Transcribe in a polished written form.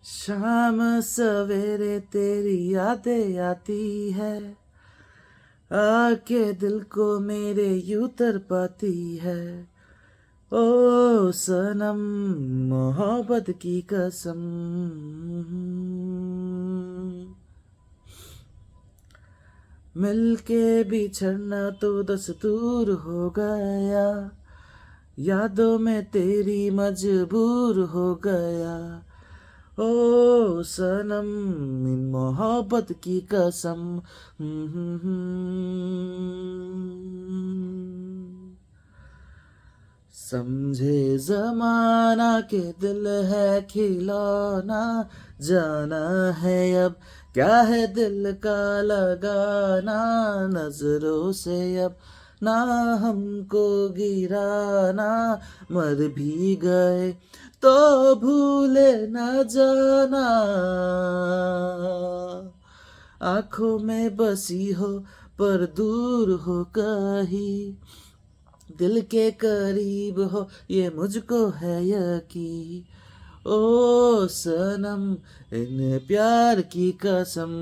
शाम सवेरे तेरी यादें आती है, आके दिल को मेरे यूं तरपाती है। ओ सनम मोहब्बत की कसम, मिलके बिछड़ना तो दस्तूर हो गया, यादों में तेरी मजबूर हो गया। ओ सनम मोहब्बत की कसम। समझे जमाना के दिल है खिलौना, जाना है अब क्या है दिल का लगाना, नजरों से अब ना हमको गिराना, मर भी गए तो भूले न जाना, आंखों में बसी हो पर दूर हो कहीं, दिल के करीब हो ये मुझको है यकीन। ओ सनम इन प्यार की कसम।